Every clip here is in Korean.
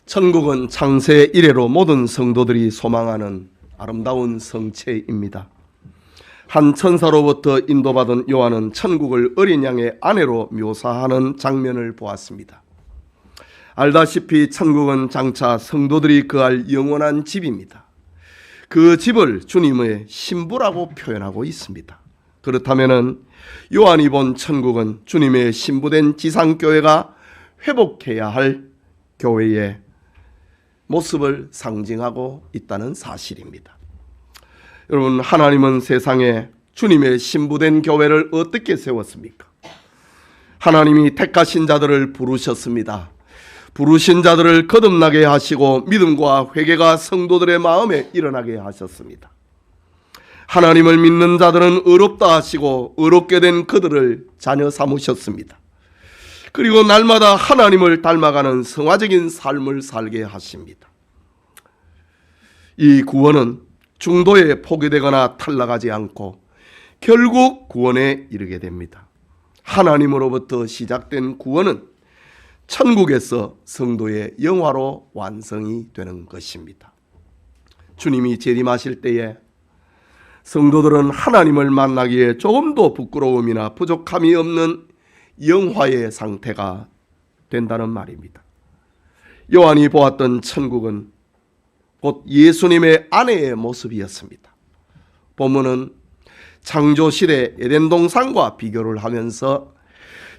천국은 창세 이래로 모든 성도들이 소망하는 아름다운 성체입니다. 한 천사로부터 인도받은 요한은 천국을 어린 양의 아내로 묘사하는 장면을 보았습니다. 알다시피 천국은 장차 성도들이 거할 영원한 집입니다. 그 집을 주님의 신부라고 표현하고 있습니다. 그렇다면 요한이 본 천국은 주님의 신부된 지상교회가 회복해야 할 교회의 모습을 상징하고 있다는 사실입니다. 여러분, 하나님은 세상에 주님의 신부된 교회를 어떻게 세웠습니까? 하나님이 택하신 자들을 부르셨습니다. 부르신 자들을 거듭나게 하시고 믿음과 회개가 성도들의 마음에 일어나게 하셨습니다. 하나님을 믿는 자들은 의롭다 하시고 의롭게 된 그들을 자녀 삼으셨습니다. 그리고 날마다 하나님을 닮아가는 성화적인 삶을 살게 하십니다. 이 구원은 중도에 포기되거나 탈락하지 않고 결국 구원에 이르게 됩니다. 하나님으로부터 시작된 구원은 천국에서 성도의 영화로 완성이 되는 것입니다. 주님이 재림하실 때에 성도들은 하나님을 만나기에 조금도 부끄러움이나 부족함이 없는 영화의 상태가 된다는 말입니다. 요한이 보았던 천국은 곧 예수님의 아내의 모습이었습니다. 본문은 창조시대 에덴 동산과 비교를 하면서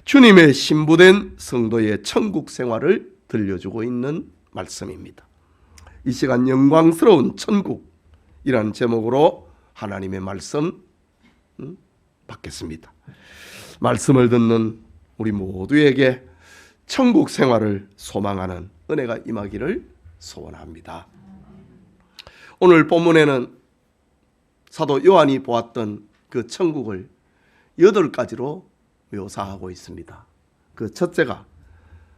주님의 신부된 성도의 천국 생활을 들려주고 있는 말씀입니다. 이 시간 영광스러운 천국이라는 제목으로 하나님의 말씀 받겠습니다. 말씀을 듣는 우리 모두에게 천국 생활을 소망하는 은혜가 임하기를 소원합니다. 오늘 본문에는 사도 요한이 보았던 그 천국을 8가지로 묘사하고 있습니다. 그 첫째가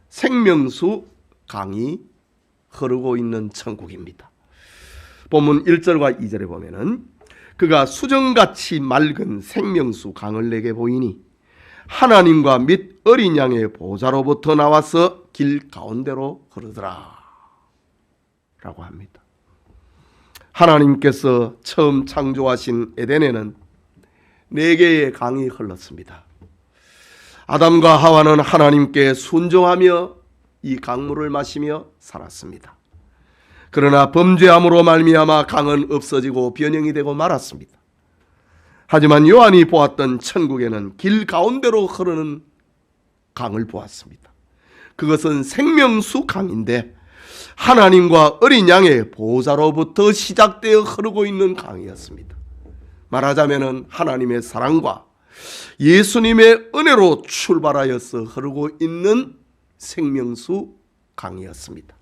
생명수 강이 흐르고 있는 천국입니다. 본문 1절과 2절에 보면은 그가 수정같이 맑은 생명수 강을 내게 보이니 하나님과 및 어린 양의 보좌로부터 나와서 길 가운데로 흐르더라 라고 합니다. 하나님께서 처음 창조하신 에덴에는 4개의 강이 흘렀습니다. 아담과 하와는 하나님께 순종하며 이 강물을 마시며 살았습니다. 그러나 범죄함으로 말미암아 강은 없어지고 변형이 되고 말았습니다. 하지만 요한이 보았던 천국에는 길 가운데로 흐르는 강을 보았습니다. 그것은 생명수 강인데 하나님과 어린 양의 보좌로부터 시작되어 흐르고 있는 강이었습니다. 말하자면 하나님의 사랑과 예수님의 은혜로 출발하여서 흐르고 있는 생명수 강이었습니다.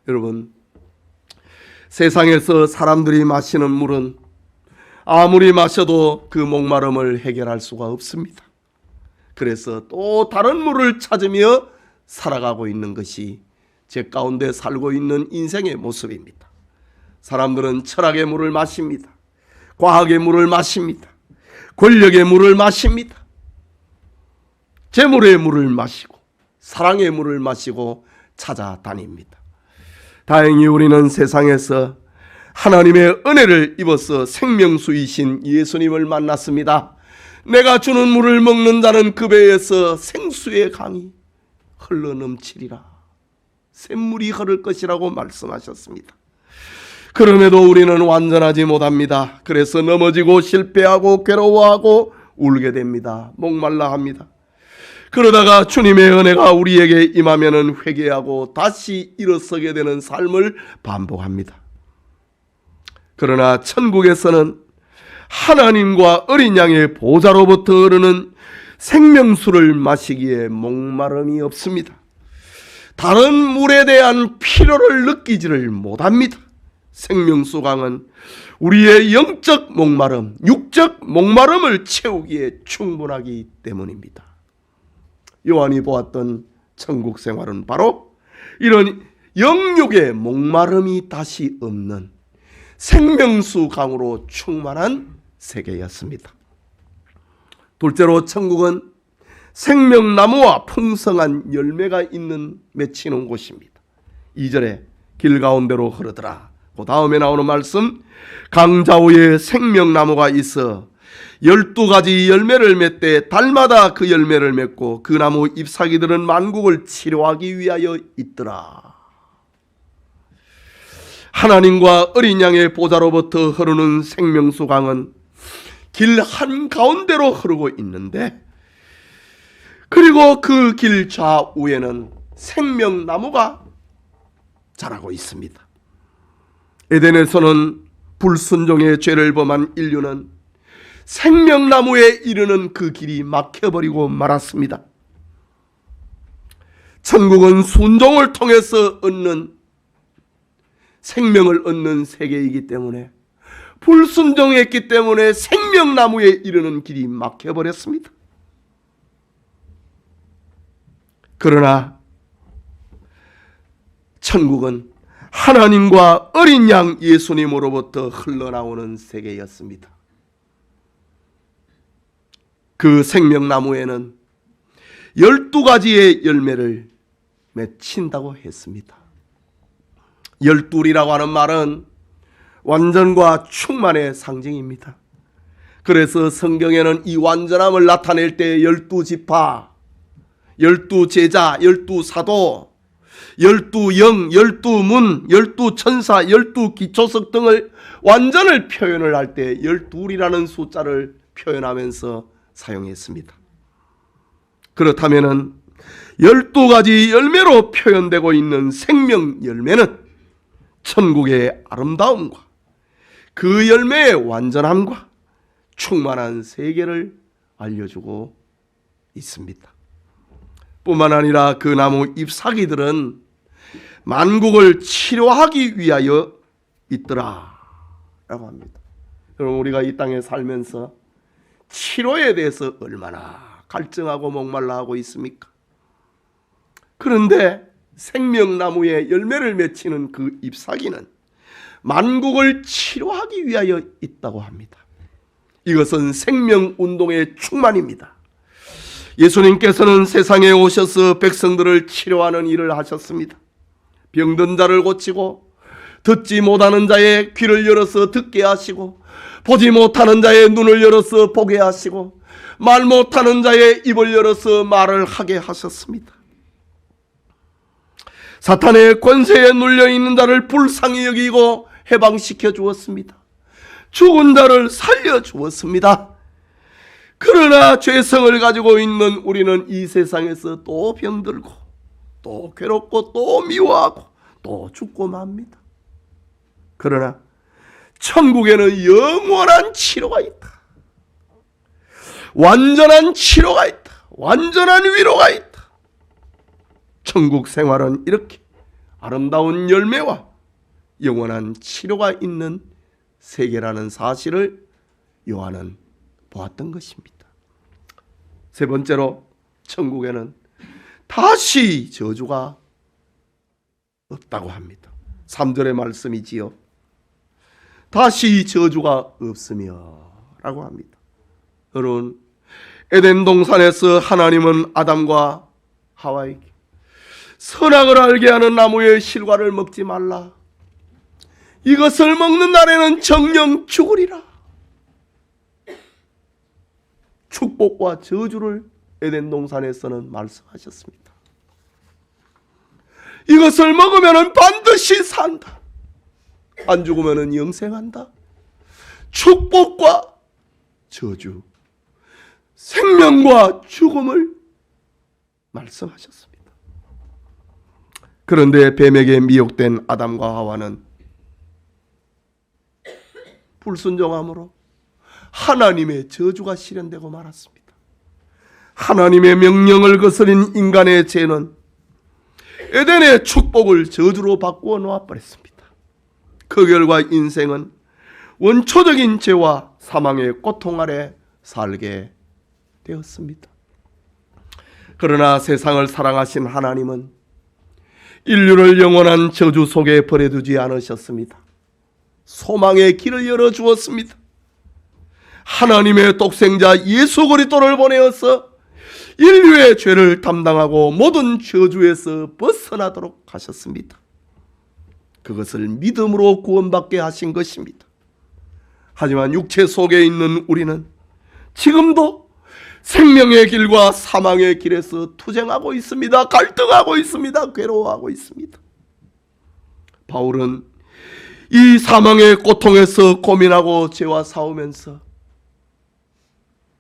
여러분, 세상에서 사람들이 마시는 물은 아무리 마셔도 그 목마름을 해결할 수가 없습니다. 그래서 또 다른 물을 찾으며 살아가고 있는 것이 제 가운데 살고 있는 인생의 모습입니다. 사람들은 철학의 물을 마십니다. 과학의 물을 마십니다. 권력의 물을 마십니다. 재물의 물을 마시고 사랑의 물을 마시고 찾아다닙니다. 다행히 우리는 세상에서 하나님의 은혜를 입어서 생명수이신 예수님을 만났습니다. 내가 주는 물을 먹는 자는 그 배에서 생수의 강이 흘러넘치리라. 샘물이 흐를 것이라고 말씀하셨습니다. 그럼에도 우리는 완전하지 못합니다. 그래서 넘어지고 실패하고 괴로워하고 울게 됩니다. 목말라 합니다. 그러다가 주님의 은혜가 우리에게 임하면은 회개하고 다시 일어서게 되는 삶을 반복합니다. 그러나 천국에서는 하나님과 어린 양의 보좌로부터 흐르는 생명수를 마시기에 목마름이 없습니다. 다른 물에 대한 필요를 느끼지를 못합니다. 생명수 강은 우리의 영적 목마름, 육적 목마름을 채우기에 충분하기 때문입니다. 요한이 보았던 천국 생활은 바로 이런 영육의 목마름이 다시 없는 생명수 강으로 충만한 세계였습니다. 둘째로 천국은 생명나무와 풍성한 열매가 있는 맺히는 곳입니다. 2절에 길 가운데로 흐르더라. 그 다음에 나오는 말씀, 강자우에 생명나무가 있어 12가지 열매를 맺되 달마다 그 열매를 맺고 그 나무 잎사귀들은 만국을 치료하기 위하여 있더라. 하나님과 어린 양의 보좌로부터 흐르는 생명수 강은 길 한가운데로 흐르고 있는데, 그리고 그 길 좌우에는 생명나무가 자라고 있습니다. 에덴에서는 불순종의 죄를 범한 인류는 생명나무에 이르는 그 길이 막혀버리고 말았습니다. 천국은 순종을 통해서 얻는, 생명을 얻는 세계이기 때문에, 불순종했기 때문에 생명나무에 이르는 길이 막혀버렸습니다. 그러나 천국은 하나님과 어린 양 예수님으로부터 흘러나오는 세계였습니다. 그 생명나무에는 12가지의 열매를 맺힌다고 했습니다. 12이라고 하는 말은 완전과 충만의 상징입니다. 그래서 성경에는 이 완전함을 나타낼 때 12지파, 12제자, 12사도, 12영, 12문, 12천사, 12기초석 등을 완전을 표현을 할 때 12이라는 숫자를 표현하면서 사용했습니다. 그렇다면 12가지 열매로 표현되고 있는 생명 열매는 천국의 아름다움과 그 열매의 완전함과 충만한 세계를 알려주고 있습니다. 뿐만 아니라 그 나무 잎사귀들은 만국을 치료하기 위하여 있더라 라고 합니다. 여러분, 우리가 이 땅에 살면서 치료에 대해서 얼마나 갈증하고 목말라 하고 있습니까? 그런데 생명나무에 열매를 맺히는 그 잎사귀는 만국을 치료하기 위하여 있다고 합니다. 이것은 생명운동의 충만입니다. 예수님께서는 세상에 오셔서 백성들을 치료하는 일을 하셨습니다. 병든 자를 고치고, 듣지 못하는 자의 귀를 열어서 듣게 하시고, 보지 못하는 자의 눈을 열어서 보게 하시고, 말 못하는 자의 입을 열어서 말을 하게 하셨습니다. 사탄의 권세에 눌려있는 자를 불쌍히 여기고 해방시켜 주었습니다. 죽은 자를 살려 주었습니다. 그러나 죄성을 가지고 있는 우리는 이 세상에서 또 병들고, 또 괴롭고, 또 미워하고, 또 죽고 맙니다. 그러나 천국에는 영원한 치료가 있다. 완전한 치료가 있다. 완전한 위로가 있다. 천국 생활은 이렇게 아름다운 열매와 영원한 치료가 있는 세계라는 사실을 요한은 보았던 것입니다. 세 번째로, 천국에는 다시 저주가 없다고 합니다. 3절의 말씀이지요. 다시 저주가 없으며 라고 합니다. 여러분, 에덴 동산에서 하나님은 아담과 하와에게 선악을 알게 하는 나무의 실과를 먹지 말라, 이것을 먹는 날에는 정령 죽으리라, 축복과 저주를 에덴 동산에서는 말씀하셨습니다. 이것을 먹으면 반드시 산다, 안 죽으면 영생한다. 축복과 저주, 생명과 죽음을 말씀하셨습니다. 그런데 뱀에게 미혹된 아담과 하와는 불순종함으로 하나님의 저주가 실현되고 말았습니다. 하나님의 명령을 거스린 인간의 죄는 에덴의 축복을 저주로 바꾸어 놓아버렸습니다. 그 결과 인생은 원초적인 죄와 사망의 고통 아래 살게 되었습니다. 그러나 세상을 사랑하신 하나님은 인류를 영원한 저주 속에 버려두지 않으셨습니다. 소망의 길을 열어주었습니다. 하나님의 독생자 예수 그리스도를 보내어서 인류의 죄를 담당하고 모든 저주에서 벗어나도록 하셨습니다. 그것을 믿음으로 구원받게 하신 것입니다. 하지만 육체 속에 있는 우리는 지금도 생명의 길과 사망의 길에서 투쟁하고 있습니다. 갈등하고 있습니다. 괴로워하고 있습니다. 바울은 이 사망의 고통에서 고민하고 죄와 싸우면서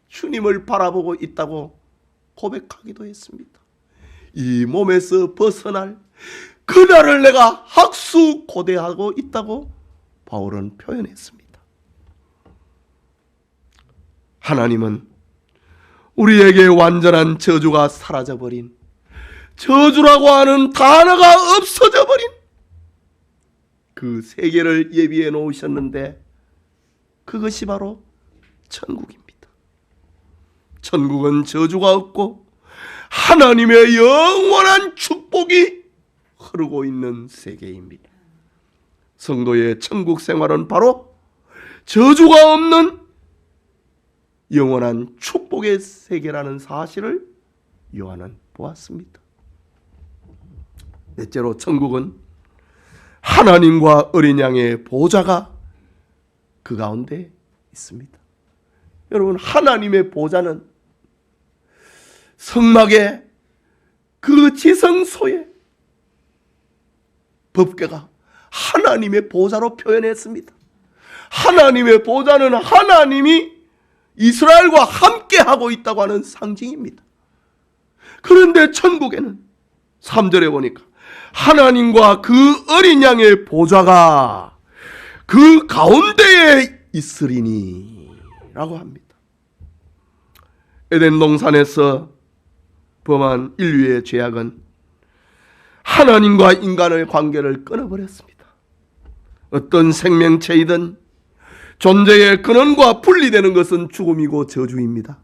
주님을 바라보고 있다고 고백하기도 했습니다. 이 몸에서 벗어날 그날을 내가 학수고대하고 있다고 바울은 표현했습니다. 하나님은 우리에게 완전한 저주가 사라져버린, 저주라고 하는 단어가 없어져버린 그 세계를 예비해 놓으셨는데 그것이 바로 천국입니다. 천국은 저주가 없고 하나님의 영원한 축복이 흐르고 있는 세계입니다. 성도의 천국 생활은 바로 저주가 없는 영원한 축복의 세계라는 사실을 요한은 보았습니다. 넷째로, 천국은 하나님과 어린 양의 보좌가 그 가운데 있습니다. 여러분, 하나님의 보좌는 성막의 그 지성소에 법궤가 하나님의 보좌로 표현했습니다. 하나님의 보좌는 하나님이 이스라엘과 함께하고 있다고 하는 상징입니다. 그런데 천국에는 3절에 보니까 하나님과 그 어린 양의 보좌가 그 가운데에 있으리니 라고 합니다. 에덴 동산에서 범한 인류의 죄악은 하나님과 인간의 관계를 끊어버렸습니다. 어떤 생명체이든 존재의 근원과 분리되는 것은 죽음이고 저주입니다.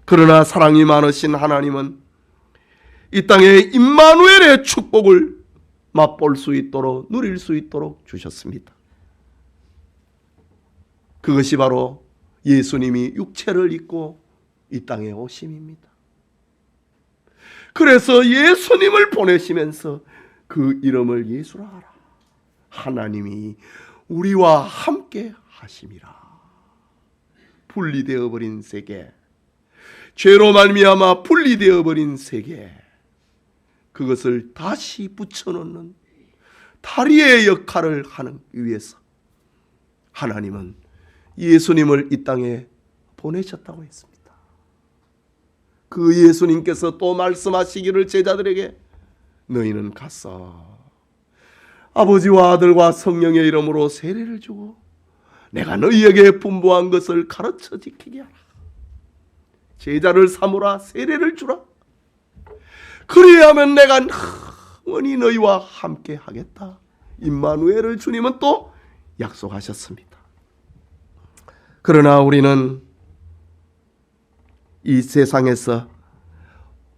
그러나 사랑이 많으신 하나님은 이 땅에 임마누엘의 축복을 맛볼 수 있도록, 누릴 수 있도록 주셨습니다. 그것이 바로 예수님이 육체를 입고 이 땅에 오심입니다. 그래서 예수님을 보내시면서 그 이름을 예수라 하라. 하나님이 우리와 함께 하심이라. 분리되어 버린 세계, 죄로 말미암아 분리되어 버린 세계, 그것을 다시 붙여놓는 다리의 역할을 하는 위해서 하나님은 예수님을 이 땅에 보내셨다고 했습니다. 그 예수님께서 또 말씀하시기를 제자들에게, 너희는 가서 아버지와 아들과 성령의 이름으로 세례를 주고 내가 너희에게 분부한 것을 가르쳐 지키게 하라. 제자를 삼으라, 세례를 주라. 그리하면 내가 영원히 너희와 함께 하겠다. 임마누엘을 주님은 또 약속하셨습니다. 그러나 우리는 이 세상에서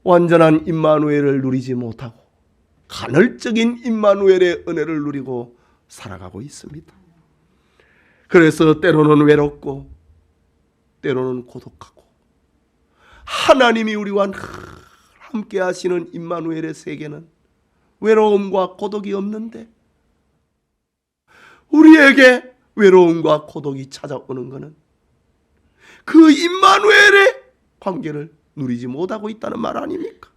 완전한 임마누엘을 누리지 못하고 간헐적인 임마누엘의 은혜를 누리고 살아가고 있습니다. 그래서 때로는 외롭고 때로는 고독하고, 하나님이 우리와 함께 하시는 임마누엘의 세계는 외로움과 고독이 없는데 우리에게 외로움과 고독이 찾아오는 것은 그 임마누엘의 관계를 누리지 못하고 있다는 말 아닙니까?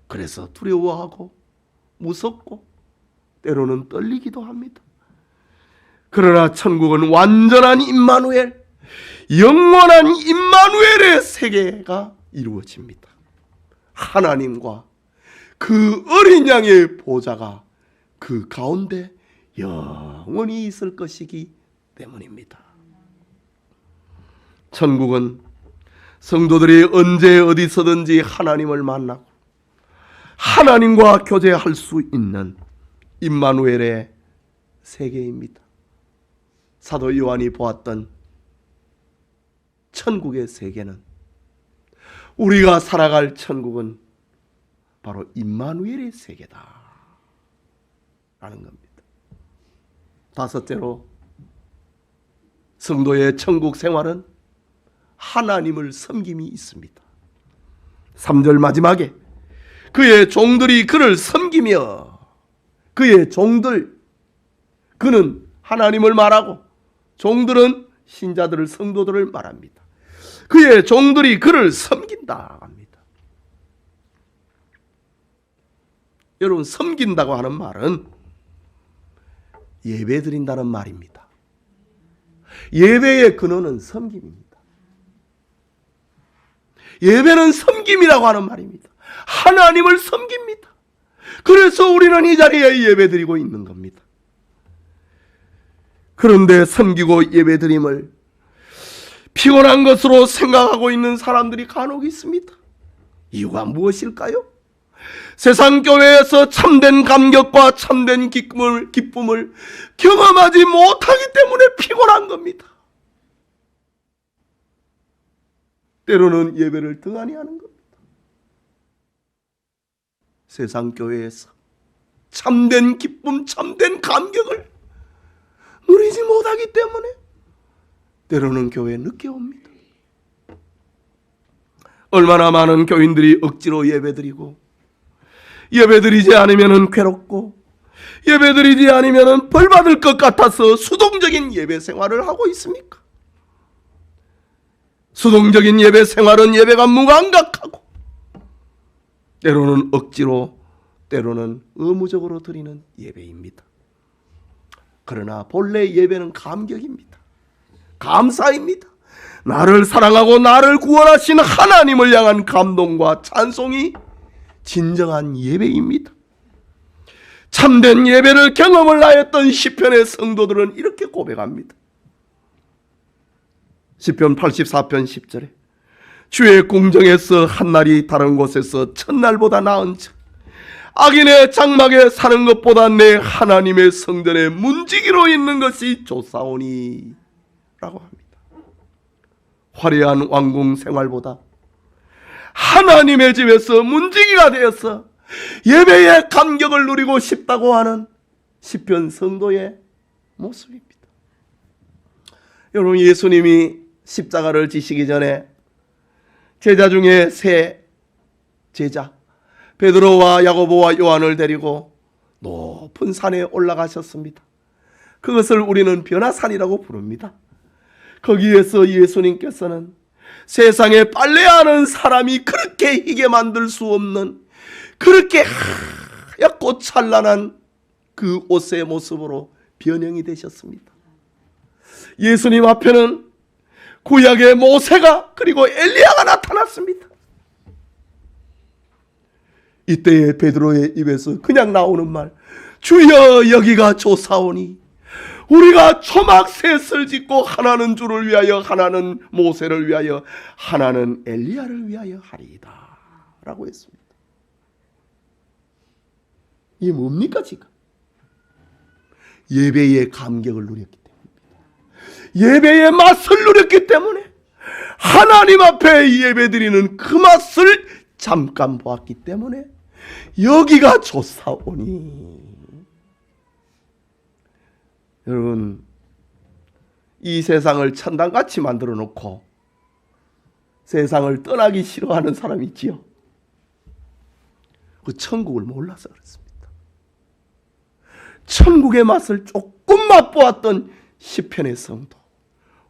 그래서 두려워하고 무섭고 때로는 떨리기도 합니다. 그러나 천국은 완전한 임마누엘, 영원한 임마누엘의 세계가 이루어집니다. 하나님과 그 어린 양의 보좌가 그 가운데 영원히 있을 것이기 때문입니다. 천국은 성도들이 언제 어디서든지 하나님을 만나고 하나님과 교제할 수 있는 임마누엘의 세계입니다. 사도 요한이 보았던 천국의 세계는, 우리가 살아갈 천국은 바로 임마누엘의 세계다 라는 겁니다. 다섯째로, 성도의 천국 생활은 하나님을 섬김이 있습니다. 3절 마지막에 그의 종들이 그를 섬기며 그의 종들, 그는 하나님을 말하고 종들은 신자들을, 성도들을 말합니다. 그의 종들이 그를 섬긴다 합니다. 여러분, 섬긴다고 하는 말은 예배드린다는 말입니다. 예배의 근원은 섬김입니다. 예배는 섬김이라고 하는 말입니다. 하나님을 섬깁니다. 그래서 우리는 이 자리에 예배드리고 있는 겁니다. 그런데 섬기고 예배드림을 피곤한 것으로 생각하고 있는 사람들이 간혹 있습니다. 이유가 무엇일까요? 세상 교회에서 참된 감격과 참된 기쁨을 경험하지 못하기 때문에 피곤한 겁니다. 때로는 예배를 등한히 하는 겁니다. 세상 교회에서 참된 기쁨, 참된 감격을 누리지 못하기 때문에 때로는 교회에 늦게 옵니다. 얼마나 많은 교인들이 억지로 예배드리고 예배드리지 않으면 괴롭고 예배드리지 않으면 벌받을 것 같아서 수동적인 예배 생활을 하고 있습니까? 수동적인 예배 생활은 예배가 무감각하고 때로는 억지로, 때로는 의무적으로 드리는 예배입니다. 그러나 본래 예배는 감격입니다. 감사입니다. 나를 사랑하고 나를 구원하신 하나님을 향한 감동과 찬송이 진정한 예배입니다. 참된 예배를 경험을 하였던 시편의 성도들은 이렇게 고백합니다. 시편 84편 10절에 주의 궁정에서 한날이 다른 곳에서 첫날보다 나은 즉 악인의 장막에 사는 것보다 내 하나님의 성전에 문지기로 있는 것이 좋사오니 라고 합니다. 화려한 왕궁 생활보다 하나님의 집에서 문지기가 되어서 예배의 감격을 누리고 싶다고 하는 시편 성도의 모습입니다. 여러분, 예수님이 십자가를 지시기 전에 제자 중에 세 제자 베드로와 야고보와 요한을 데리고 높은 산에 올라가셨습니다. 그것을 우리는 변화산이라고 부릅니다. 거기에서 예수님께서는 세상에 빨래하는 사람이 그렇게 희게 만들 수 없는 그렇게 하얗고 찬란한 그 옷의 모습으로 변형이 되셨습니다. 예수님 앞에는 구약의 모세가 그리고 엘리야가 나타났습니다. 이때에 베드로의 입에서 그냥 나오는 말, 주여 여기가 좋사오니 우리가 초막셋을 짓고 하나는 주를 위하여 하나는 모세를 위하여 하나는 엘리야를 위하여 하리이다 라고 했습니다. 이게 뭡니까 지금? 예배의 감격을 누렸기 때문입니다. 예배의 맛을 누렸기 때문에 하나님 앞에 예배드리는 그 맛을 잠깐 보았기 때문에 여기가 좋사오니. 여러분, 이 세상을 천당같이 만들어 놓고 세상을 떠나기 싫어하는 사람이 있지요. 그 천국을 몰라서 그렇습니다. 천국의 맛을 조금 맛보았던 시편의 성도,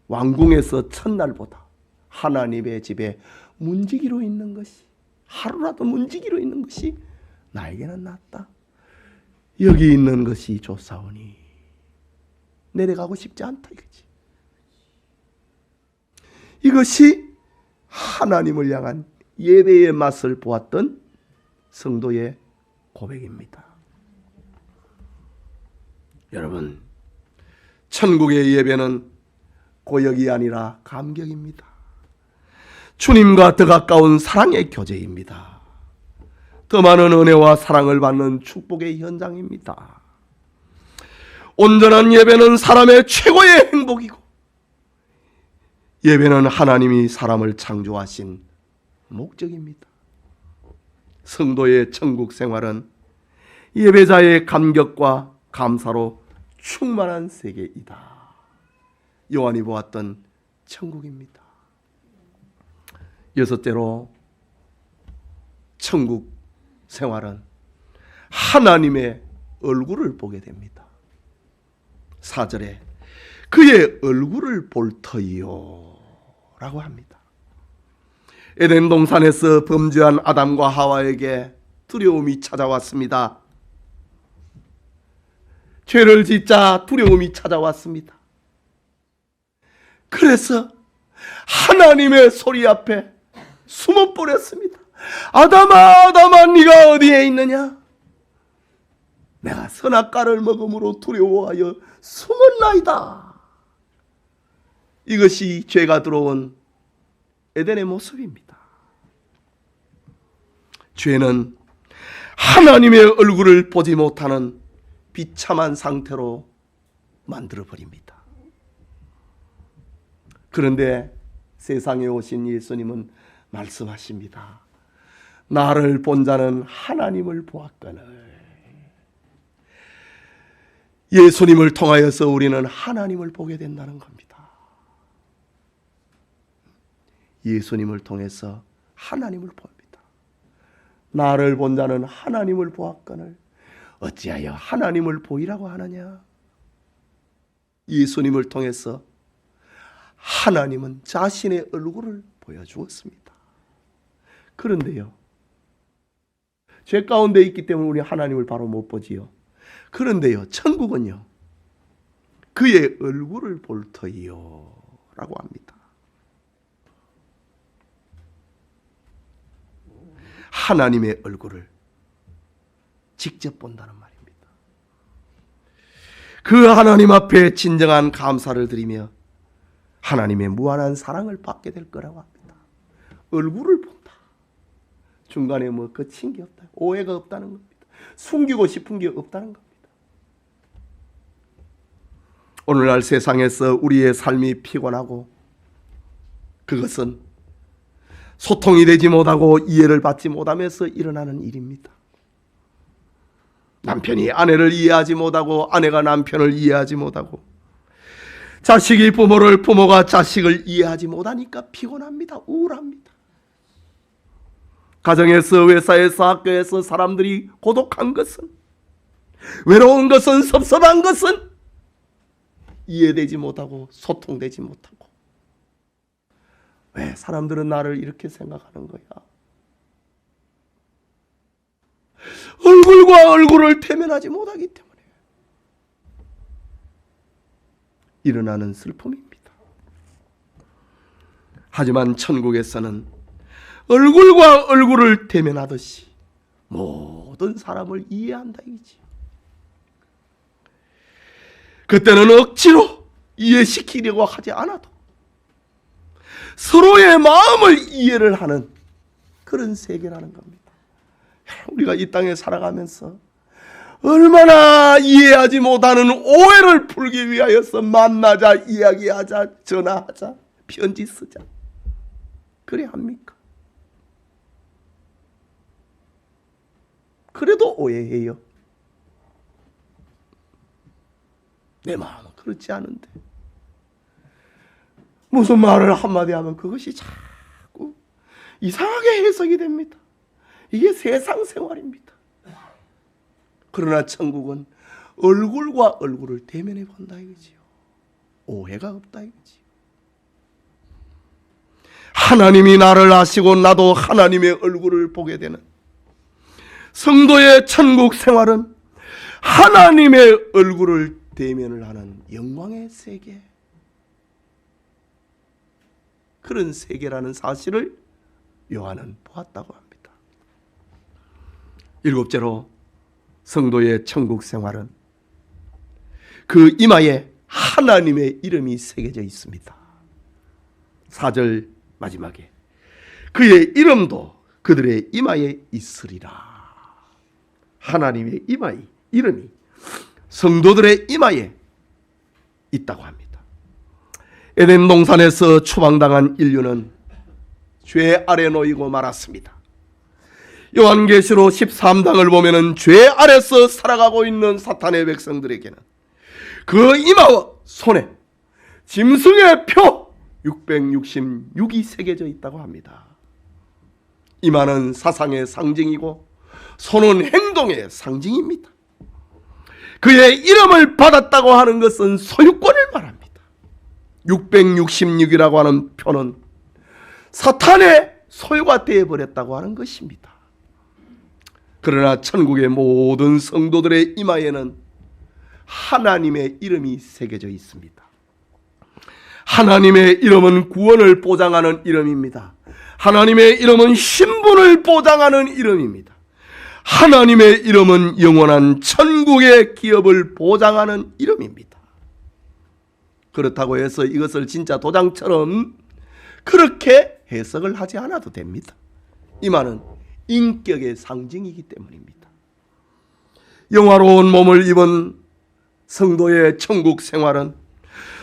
왕궁에서 첫날보다 하나님의 집에 문지기로 있는 것이, 하루라도 문지기로 있는 것이 나에게는 낫다. 여기 있는 것이 좋사오니 내려가고 싶지 않다 이거지. 이것이 하나님을 향한 예배의 맛을 보았던 성도의 고백입니다. 여러분, 천국의 예배는 고역이 아니라 감격입니다. 주님과 더 가까운 사랑의 교제입니다. 더 많은 은혜와 사랑을 받는 축복의 현장입니다. 온전한 예배는 사람의 최고의 행복이고, 예배는 하나님이 사람을 창조하신 목적입니다. 성도의 천국 생활은 예배자의 감격과 감사로 충만한 세계이다. 요한이 보았던 천국입니다. 여섯째로, 천국 생활은 하나님의 얼굴을 보게 됩니다. 4절에 그의 얼굴을 볼 터이요 라고 합니다. 에덴 동산에서 범죄한 아담과 하와에게 두려움이 찾아왔습니다. 죄를 짓자 두려움이 찾아왔습니다. 그래서 하나님의 소리 앞에 숨어버렸습니다. 아담아, 아담아, 네가 어디에 있느냐? 내가 선악과를 먹음으로 두려워하여 숨었나이다. 이것이 죄가 들어온 에덴의 모습입니다. 죄는 하나님의 얼굴을 보지 못하는 비참한 상태로 만들어버립니다. 그런데 세상에 오신 예수님은 말씀하십니다. 나를 본 자는 하나님을 보았거늘. 예수님을 통하여서 우리는 하나님을 보게 된다는 겁니다. 예수님을 통해서 하나님을 봅니다. 나를 본 자는 하나님을 보았거늘 어찌하여 하나님을 보이라고 하느냐? 예수님을 통해서 하나님은 자신의 얼굴을 보여주었습니다. 그런데요, 죄 가운데 있기 때문에 우리 하나님을 바로 못 보지요. 그런데요, 천국은요, 그의 얼굴을 볼 터이요 라고 합니다. 하나님의 얼굴을 직접 본다는 말입니다. 그 하나님 앞에 진정한 감사를 드리며 하나님의 무한한 사랑을 받게 될 거라고 합니다. 얼굴을 본다. 중간에 뭐 거친 게 없다. 오해가 없다는 겁니다. 숨기고 싶은 게 없다는 겁니다. 오늘날 세상에서 우리의 삶이 피곤하고 그것은 소통이 되지 못하고 이해를 받지 못하면서 일어나는 일입니다. 남편이 아내를 이해하지 못하고 아내가 남편을 이해하지 못하고 자식이 부모를, 부모가 자식을 이해하지 못하니까 피곤합니다. 우울합니다. 가정에서, 회사에서, 학교에서 사람들이 고독한 것은, 외로운 것은, 섭섭한 것은 이해되지 못하고 소통되지 못하고. 왜 사람들은 나를 이렇게 생각하는 거야? 얼굴과 얼굴을 대면하지 못하기 때문에 일어나는 슬픔입니다. 하지만 천국에서는 얼굴과 얼굴을 대면하듯이 모든 사람을 이해한다 이거지. 그때는 억지로 이해시키려고 하지 않아도 서로의 마음을 이해를 하는 그런 세계라는 겁니다. 우리가 이 땅에 살아가면서 얼마나 이해하지 못하는 오해를 풀기 위하여서 만나자, 이야기하자, 전화하자, 편지 쓰자. 그래 합니까? 그래도 오해해요. 내 마음은 그렇지 않은데 무슨 말을 한마디 하면 그것이 자꾸 이상하게 해석이 됩니다. 이게 세상 생활입니다. 그러나 천국은 얼굴과 얼굴을 대면해 본다 이거지요. 오해가 없다 이거지요. 하나님이 나를 아시고 나도 하나님의 얼굴을 보게 되는 성도의 천국 생활은 하나님의 얼굴을 대면을 하는 영광의 세계, 그런 세계라는 사실을 요한은 보았다고 합니다. 일곱째로 성도의 천국 생활은 그 이마에 하나님의 이름이 새겨져 있습니다. 4절 마지막에 그의 이름도 그들의 이마에 있으리라. 하나님의 이름이 성도들의 이마에 있다고 합니다. 에덴 동산에서 추방당한 인류는 죄 아래 놓이고 말았습니다. 요한계시록 13장을 보면은 죄 아래서 살아가고 있는 사탄의 백성들에게는 그 이마와 손에 짐승의 표 666이 새겨져 있다고 합니다. 이마는 사상의 상징이고 손은 행동의 상징입니다. 그의 이름을 받았다고 하는 것은 소유권을 말합니다. 666이라고 하는 표는 사탄의 소유가 되어버렸다고 하는 것입니다. 그러나 천국의 모든 성도들의 이마에는 하나님의 이름이 새겨져 있습니다. 하나님의 이름은 구원을 보장하는 이름입니다. 하나님의 이름은 신분을 보장하는 이름입니다. 하나님의 이름은 영원한 천국의 기업을 보장하는 이름입니다. 그렇다고 해서 이것을 진짜 도장처럼 그렇게 해석을 하지 않아도 됩니다. 이 말은 인격의 상징이기 때문입니다. 영화로운 몸을 입은 성도의 천국 생활은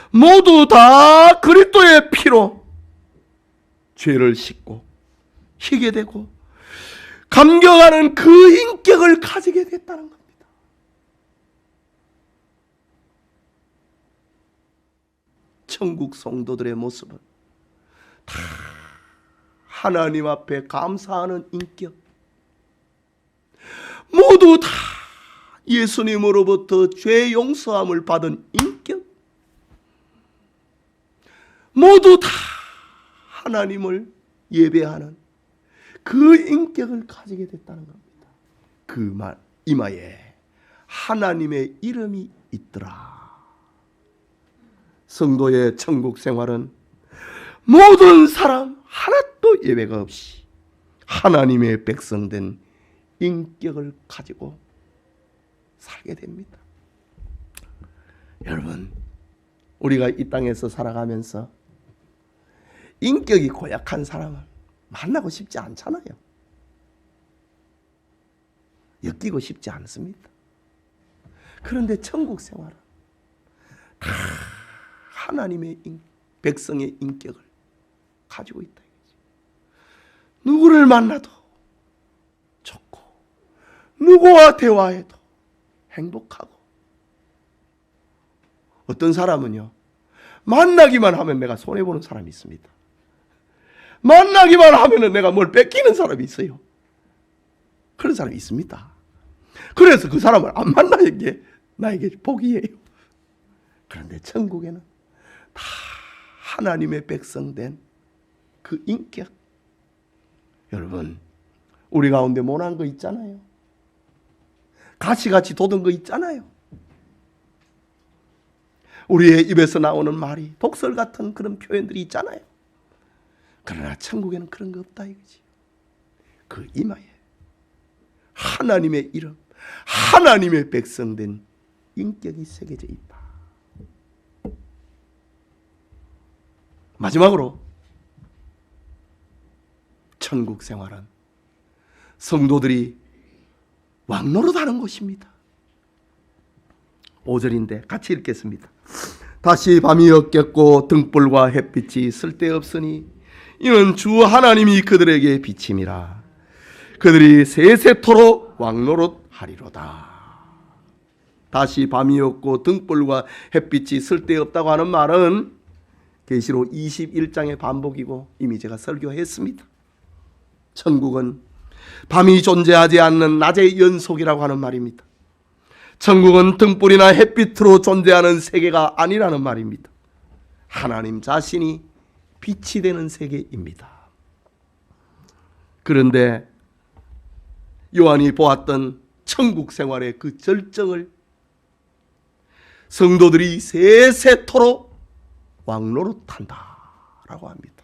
모두 다 그리스도의 피로 죄를 씻고 희게 되고 감격하는 그 인격을 가지게 됐다는 겁니다. 천국 성도들의 모습은 다 하나님 앞에 감사하는 인격, 모두 다 예수님으로부터 죄 용서함을 받은 인격, 모두 다 하나님을 예배하는 그 인격을 가지게 됐다는 겁니다. 그 이마에 하나님의 이름이 있더라. 성도의 천국 생활은 모든 사람 하나도 예외가 없이 하나님의 백성된 인격을 가지고 살게 됩니다. 여러분, 우리가 이 땅에서 살아가면서 인격이 고약한 사람을 만나고 싶지 않잖아요. 엮이고 싶지 않습니다. 그런데 천국 생활은 다 하나님의 백성의 인격을 가지고 있다. 누구를 만나도 좋고 누구와 대화해도 행복하고, 어떤 사람은요 만나기만 하면 내가 손해보는 사람이 있습니다. 만나기만 하면 내가 뭘 뺏기는 사람이 있어요. 그런 사람이 있습니다. 그래서 그 사람을 안 만나는 게 나에게 복이에요. 그런데 천국에는 다 하나님의 백성된 그 인격, 여러분, 우리 가운데 모난 거 있잖아요. 가시같이 돋은 거 있잖아요. 우리의 입에서 나오는 말이 독설 같은 그런 표현들이 있잖아요. 그러나 천국에는 그런 거 없다 이거지. 그 이마에 하나님의 이름, 하나님의 백성된 인격이 새겨져 있다. 마지막으로 천국 생활은 성도들이 왕노릇하는 곳입니다. 5절인데 같이 읽겠습니다. 다시 밤이 었겠고 등불과 햇빛이 쓸데없으니 이는 주 하나님이 그들에게 비침이라. 그들이 세세토록 왕노릇하리로다. 다시 밤이 었고 등불과 햇빛이 쓸데없다고 하는 말은 계시록 21장의 반복이고 이미 제가 설교했습니다. 천국은 밤이 존재하지 않는 낮의 연속이라고 하는 말입니다. 천국은 등불이나 햇빛으로 존재하는 세계가 아니라는 말입니다. 하나님 자신이 빛이 되는 세계입니다. 그런데 요한이 보았던 천국 생활의 그 절정을 성도들이 세세토록 왕노릇한다라고 합니다.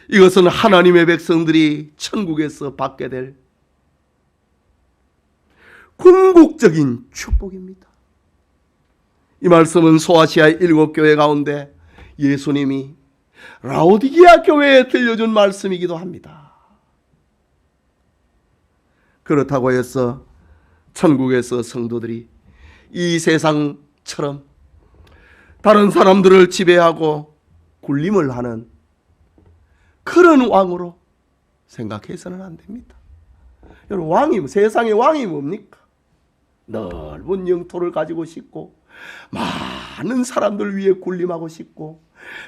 이것은 하나님의 백성들이 천국에서 받게 될 궁극적인 축복입니다. 이 말씀은 소아시아 7교회 가운데 예수님이 라오디게아 교회에 들려준 말씀이기도 합니다. 그렇다고 해서 천국에서 성도들이 이 세상처럼 다른 사람들을 지배하고 군림을 하는 그런 왕으로 생각해서는 안 됩니다. 여러분, 왕이, 세상의 왕이 뭡니까? 넓은 영토를 가지고 싶고 많은 사람들 위해 군림하고 싶고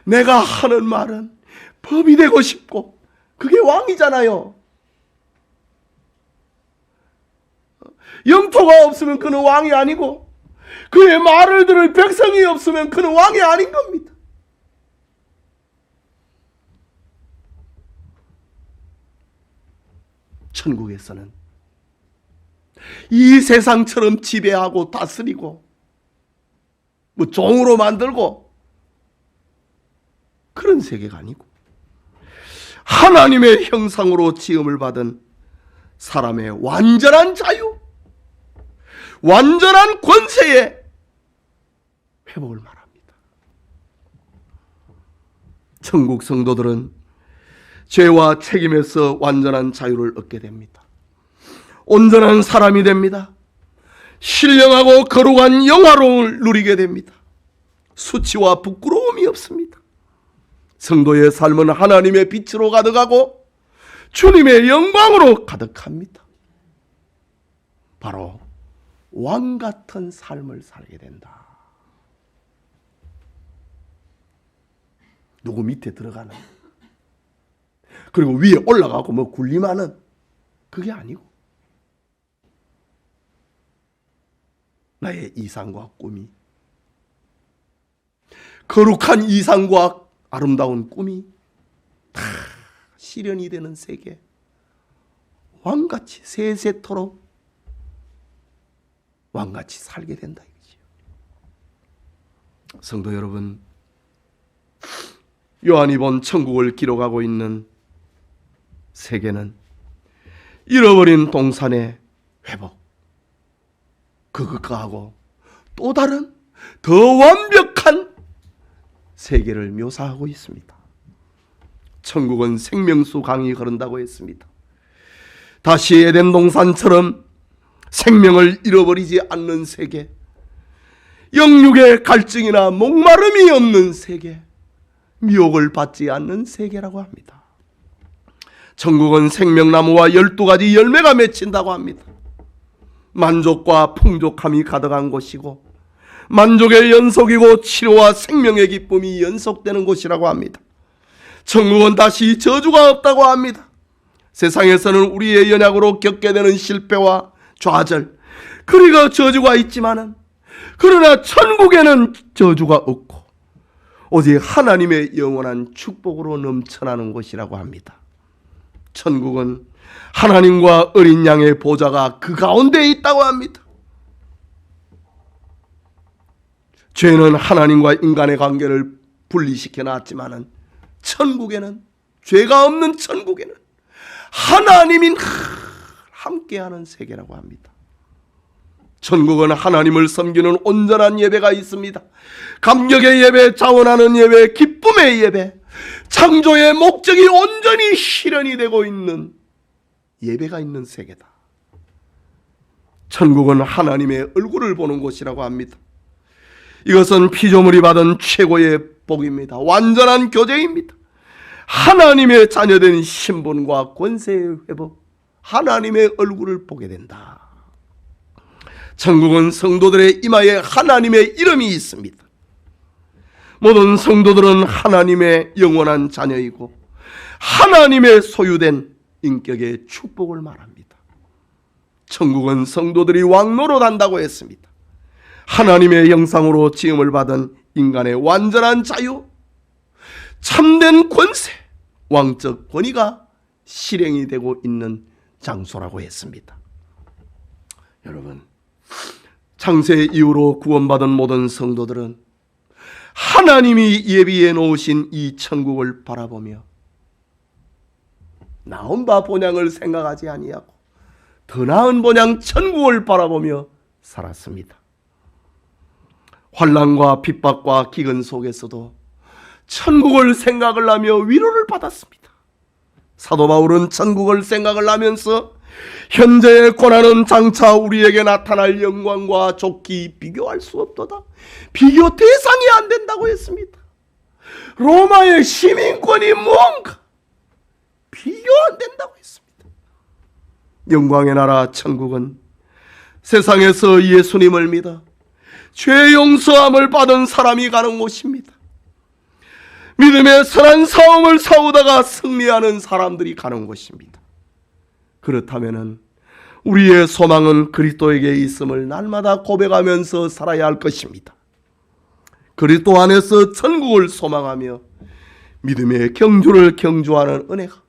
내가 하는 말은 법이 되고 싶고, 그게 왕이잖아요. 영토가 없으면 그는 왕이 아니고 그의 말을 들을 백성이 없으면 그는 왕이 아닌 겁니다. 천국에서는 이 세상처럼 지배하고 다스리고 뭐 종으로 만들고 그런 세계가 아니고 하나님의 형상으로 지음을 받은 사람의 완전한 자유, 완전한 권세의 회복을 말합니다. 천국 성도들은 죄와 책임에서 완전한 자유를 얻게 됩니다. 온전한 사람이 됩니다. 신령하고 거룩한 영화로움을 누리게 됩니다. 수치와 부끄러움이 없습니다. 성도의 삶은 하나님의 빛으로 가득하고 주님의 영광으로 가득합니다. 바로 왕 같은 삶을 살게 된다. 누구 밑에 들어가는, 그리고 위에 올라가고 뭐 군림하는 그게 아니고 나의 이상과 꿈이, 거룩한 이상과 아름다운 꿈이 다 실현이 되는 세계, 왕같이 세세토록 왕같이 살게 된다 이거지요. 성도 여러분, 요한이 본 천국을 기록하고 있는 세계는 잃어버린 동산의 회복, 그것과 하고 또 다른 더 완벽한 세계를 묘사하고 있습니다. 천국은 생명수 강이 흐른다고 했습니다. 다시 에덴 동산처럼 생명을 잃어버리지 않는 세계, 영육의 갈증이나 목마름이 없는 세계, 미혹을 받지 않는 세계라고 합니다. 천국은 생명나무와 12가지 열매가 맺힌다고 합니다. 만족과 풍족함이 가득한 곳이고 만족의 연속이고 치료와 생명의 기쁨이 연속되는 곳이라고 합니다. 천국은 다시 저주가 없다고 합니다. 세상에서는 우리의 연약으로 겪게 되는 실패와 좌절, 그리고 저주가 있지만은, 그러나 천국에는 저주가 없고 오직 하나님의 영원한 축복으로 넘쳐나는 곳이라고 합니다. 천국은 하나님과 어린 양의 보좌가 그 가운데에 있다고 합니다. 죄는 하나님과 인간의 관계를 분리시켜 놨지만은 천국에는, 죄가 없는 천국에는 하나님이 함께하는 세계라고 합니다. 천국은 하나님을 섬기는 온전한 예배가 있습니다. 감격의 예배, 자원하는 예배, 기쁨의 예배, 창조의 목적이 온전히 실현이 되고 있는 예배가 있는 세계다. 천국은 하나님의 얼굴을 보는 곳이라고 합니다. 이것은 피조물이 받은 최고의 복입니다. 완전한 교제입니다. 하나님의 자녀된 신분과 권세의 회복, 하나님의 얼굴을 보게 된다. 천국은 성도들의 이마에 하나님의 이름이 있습니다. 모든 성도들은 하나님의 영원한 자녀이고 하나님의 소유된 인격의 축복을 말합니다. 천국은 성도들이 왕노릇한다고 했습니다. 하나님의 형상으로 지음을 받은 인간의 완전한 자유, 참된 권세, 왕적 권위가 실행이 되고 있는 장소라고 했습니다. 여러분, 창세 이후로 구원받은 모든 성도들은 하나님이 예비해 놓으신 이 천국을 바라보며 나은 바 본향을 생각하지 아니하고 더 나은 본향 천국을 바라보며 살았습니다. 환난과 핍박과 기근 속에서도 천국을 생각을 하며 위로를 받았습니다. 사도 바울은 천국을 생각을 하면서 현재의 고난은 장차 우리에게 나타날 영광과 좋기 비교할 수 없도다. 비교 대상이 안 된다고 했습니다. 로마의 시민권이 뭔가 비교 안 된다고 했습니다. 영광의 나라 천국은 세상에서 예수님을 믿어 죄 용서함을 받은 사람이 가는 곳입니다. 믿음의 선한 싸움을 싸우다가 승리하는 사람들이 가는 곳입니다. 그렇다면 우리의 소망은 그리스도에게 있음을 날마다 고백하면서 살아야 할 것입니다. 그리스도 안에서 천국을 소망하며 믿음의 경주를 경주하는 은혜가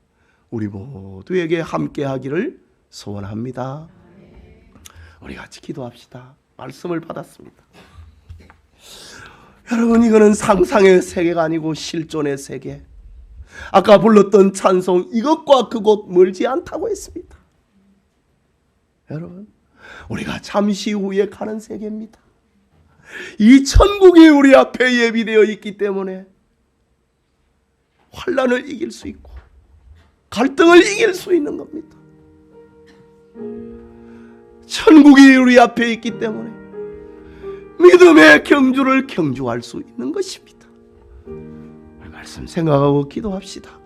우리 모두에게 함께하기를 소원합니다. 우리 같이 기도합시다. 말씀을 받았습니다. 여러분, 이거는 상상의 세계가 아니고 실존의 세계. 아까 불렀던 찬송 이것과 그곳 멀지 않다고 했습니다. 여러분, 우리가 잠시 후에 가는 세계입니다. 이 천국이 우리 앞에 예비되어 있기 때문에 환난을 이길 수 있고 갈등을 이길 수 있는 겁니다. 천국이 우리 앞에 있기 때문에 믿음의 경주를 경주할 수 있는 것입니다. 말씀 생각하고 기도합시다.